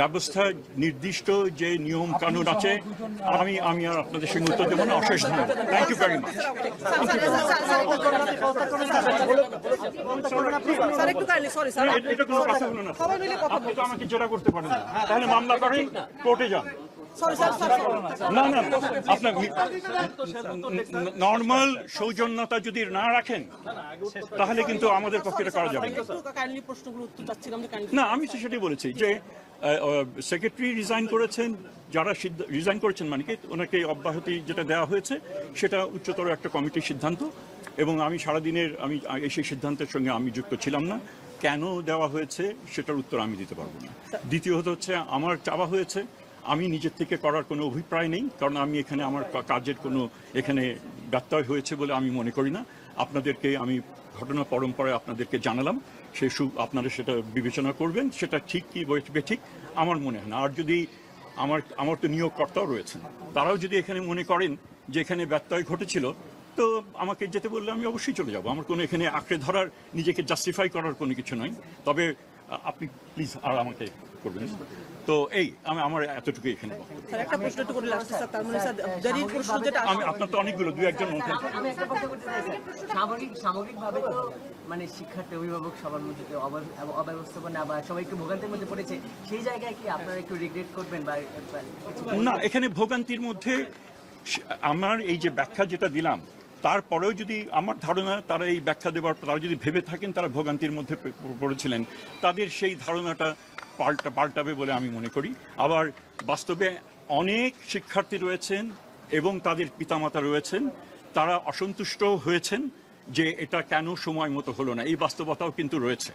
ব্যবস্থা নির্দিষ্ট যে নিয়ম কানুন আছে আমি আর আপনাদের সঙ্গে উত্তর দেবো না। অশেষ ধন্যবাদ। Thank you very much. এটা কোনো কথা হলো না। আপনি তো আমাকে জেরা করতে পারেন না, তাহলে মামলা করেন, কোর্টে যান। না না, আপনার নর্মাল সৌজন্যতা যদি না রাখেন তাহলে কিন্তু আমাদের পক্ষে এটা করা যাবে না। আমি তো সেটাই বলেছি যে সেক্রেটারি রিজাইন করেছেন, যারা রিজাইন করেছেন মানে কি ওনাকে অব্যাহতি যেটা দেওয়া হয়েছে সেটা উচ্চতর একটা কমিটির সিদ্ধান্ত, এবং আমি সারাদিনের সেই সিদ্ধান্তের সঙ্গে আমি যুক্ত ছিলাম না। কেন দেওয়া হয়েছে সেটার উত্তর আমি দিতে পারবো না। দ্বিতীয়ত হচ্ছে আমার চাওয়া হয়েছে, আমি নিজের থেকে করার কোনো অভিপ্রায় নেই, কারণ আমি এখানে আমার কাজের কোনো এখানে ব্যত্যয় হয়েছে বলে আমি মনে করি না। আপনাদেরকে আমি ঘটনা পরম্পরায় আপনাদেরকে জানালাম, আপনারা সেটা বিবেচনা করবেন, সেটা ঠিক কি ঠিক আমার মনে হয় না। আর যদি আমার তো নিয়োগকর্তাও রয়েছেন, তারাও যদি এখানে মনে করেন যে এখানে ব্যত্যয় ঘটেছিল, তো আমাকে যেতে বললে আমি অবশ্যই চলে যাব। আমার কোনো এখানে আঁকড়ে ধরার, নিজেকে জাস্টিফাই করার কোনো কিছু নয়। তবে আপনি প্লিজ আর আমাকে করবেন। তো এই আমার এতটুকু এখানে আমি আপনার তো অনেকগুলো দুই একজন সামগ্রিকভাবে তো মানে শিক্ষার্থী অভিভাবক সবার মধ্যে অব্যবস্থাপনা বা সবাইকে ভোগান্তির মধ্যে পড়েছে, সেই জায়গায় কি আপনারা একটু রিগ্রেট করবেন বা না? এখানে ভোগান্তির মধ্যে আমার এই যে ব্যাখ্যা যেটা দিলাম, তারপরেও যদি আমার ধারণা তারা এই ব্যাখ্যা দেওয়ার পর তারা যদি ভেবে থাকেন তারা ভোগান্তির মধ্যে পড়েছিলেন, তাদের সেই ধারণাটা পাল্টাবে বলে আমি মনে করি। আবার বাস্তবে অনেক শিক্ষার্থী রয়েছেন এবং তাদের পিতামাতা রয়েছেন, তারা অসন্তুষ্ট হয়েছেন যে এটা কেন সময় মতো হলো না, এই বাস্তবতাও কিন্তু রয়েছে।